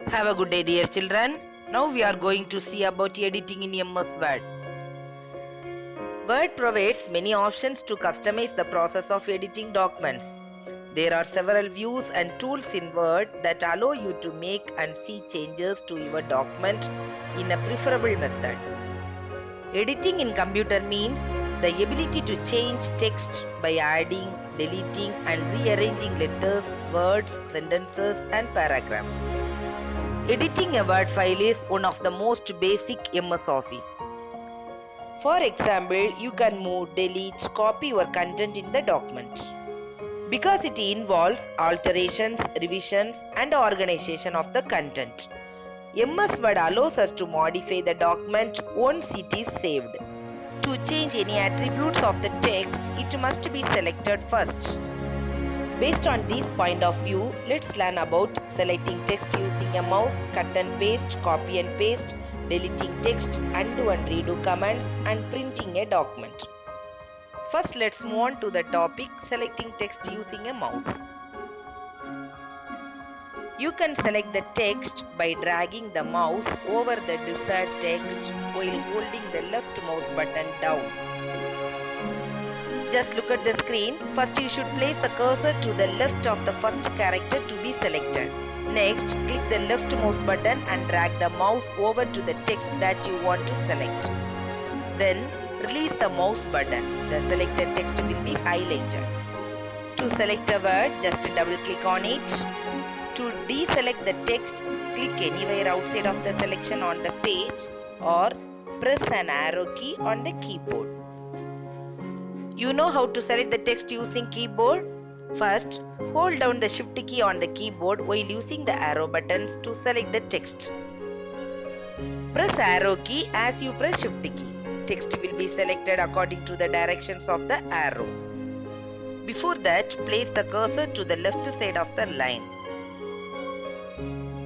Have a good day, dear children. Now we are going to see about editing in MS Word. Word provides many options to customize the process of editing documents. There are several views and tools in Word that allow you to make and see changes to your document in a preferable method. Editing in computer means the ability to change text by adding, deleting and rearranging letters, words, sentences and paragraphs. Editing a Word file is one of the most basic MS Office. For example, you can move, delete, copy your content in the document. Because it involves alterations, revisions and organization of the content. MS Word allows us to modify the document once it is saved. To change any attributes of the text, it must be selected first. Based on this point of view, let's learn about selecting text using a mouse, cut and paste, copy and paste, deleting text, undo and redo commands, and printing a document. First, let's move on to the topic selecting text using a mouse. You can select the text by dragging the mouse over the desired text while holding the left mouse button down. Just look at the screen. First, you should place the cursor to the left of the first character to be selected. Next, click the left mouse button and drag the mouse over to the text that you want to select. Then, release the mouse button. The selected text will be highlighted. To select a word, just double click on it. To deselect the text, click anywhere outside of the selection on the page or press an arrow key on the keyboard. You know how to select the text using keyboard? First, hold down the shift key on the keyboard while using the arrow buttons to select the text. Press arrow key as you press shift key. Text will be selected according to the directions of the arrow. Before that, place the cursor to the left side of the line.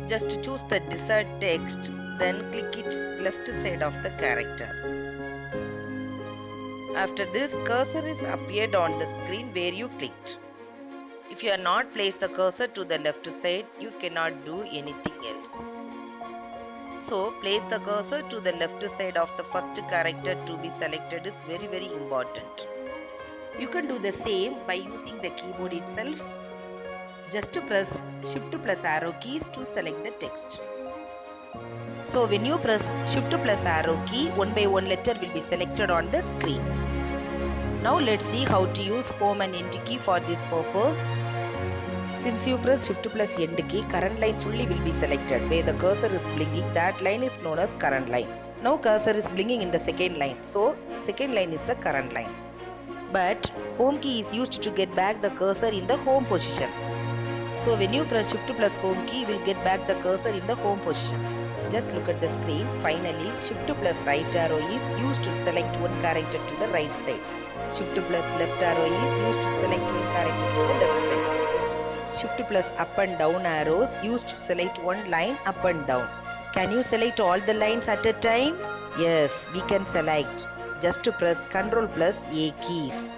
Just choose the desired text, then click it left side of the character. After this, cursor is appeared on the screen where you clicked. If you have not placed the cursor to the left side, you cannot do anything else. So, place the cursor to the left side of the first character to be selected is very important. You can do the same by using the keyboard itself. Just press Shift plus arrow keys to select the text. So when you press Shift plus arrow key, one by one letter will be selected on the screen. Now let's see how to use home and end key for this purpose. Since you press Shift plus end key, current line fully will be selected. Where the cursor is blinking, that line is known as current line. Now cursor is blinking in the second line, so second line is the current line. But home key is used to get back the cursor in the home position. So when you press Shift plus home key, you will get back the cursor in the home position. Just look at the screen. Finally, Shift plus right arrow is used to select one character to the right side. Shift plus left arrow is used to select one character to the left side. Shift plus up and down arrows used to select one line up and down. Can you select all the lines at a time? Yes, we can select. Just to press Ctrl plus A keys.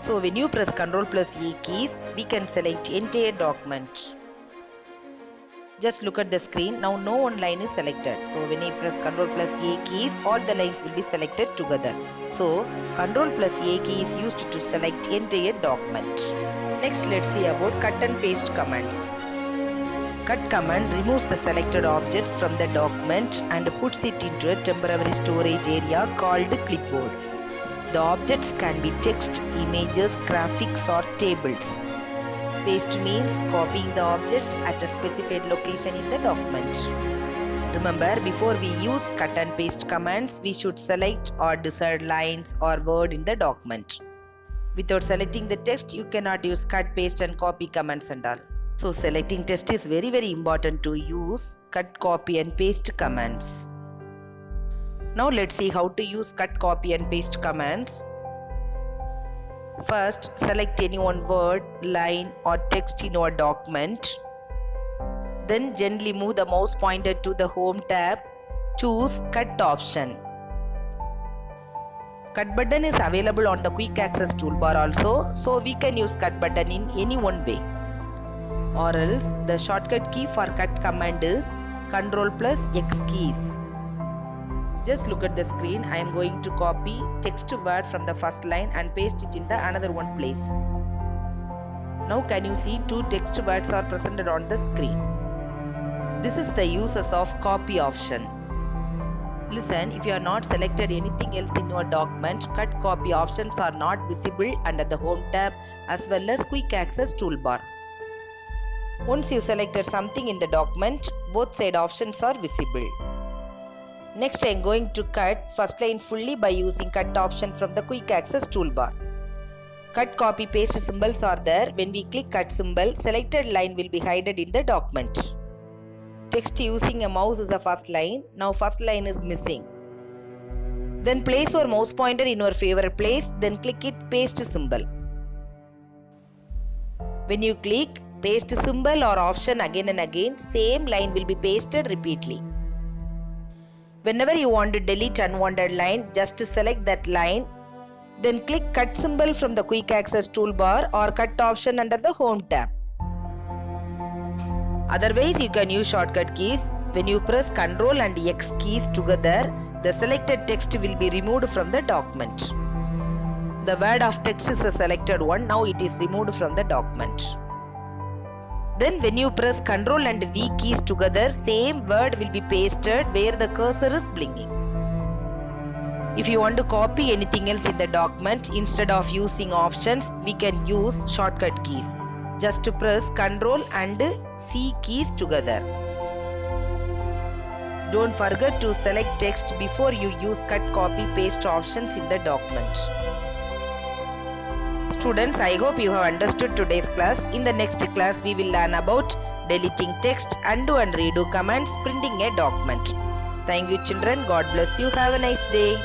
So when you press Ctrl plus A keys, we can select entire document. Just look at the screen. Now no one line is selected. So when I press Ctrl plus A keys, all the lines will be selected together. So Ctrl plus A key is used to select entire document. Next, let's see about cut and paste commands. Cut command removes the selected objects from the document and puts it into a temporary storage area called clipboard. The objects can be text, images, graphics or tables. Paste means copying the objects at a specified location in the document. Remember, before we use cut and paste commands, we should select or desired lines or word in the document. Without selecting the text, you cannot use cut, paste and copy commands and all. So selecting text is very important to use cut, copy and paste commands. Now let's see how to use cut, copy and paste commands. First, select any one word, line or text in your document. Then gently move the mouse pointer to the home tab. Choose cut option. Cut button is available on the quick access toolbar also, so we can use cut button in any one way. or else the shortcut key for cut command is Ctrl plus X keys. Just look at the screen. I am going to copy text word from the first line and paste it in the another one place. Now can you see two text words are presented on the screen? This is the uses of copy option. Listen, if you are not selected anything else in your document, cut copy options are not visible under the home tab as well as quick access toolbar. Once you selected something in the document, both side options are visible. Next, I am going to cut first line fully by using cut option from the quick access toolbar. Cut, copy, paste symbols are there. When we click cut symbol, selected line will be hidden in the document. Text using a mouse is the first line. Now first line is missing. Then place your mouse pointer in your favorite place. Then click it paste symbol. When you click paste symbol or option again and again, same line will be pasted repeatedly. Whenever you want to delete unwanted line, just select that line. Then click cut symbol from the quick access toolbar or cut option under the home tab. Otherwise, you can use shortcut keys. When you press Ctrl and X keys together, the selected text will be removed from the document. The word of text is the selected one. Now it is removed from the document. Then when you press Ctrl and V keys together, same word will be pasted where the cursor is blinking. If you want to copy anything else in the document, instead of using options, we can use shortcut keys. Just to press Ctrl and C keys together. Don't forget to select text before you use cut, copy, paste options in the document. Students, I hope you have understood today's class. In the next class, we will learn about deleting text, undo and redo commands, printing a document. Thank you children. God bless you. Have a nice day.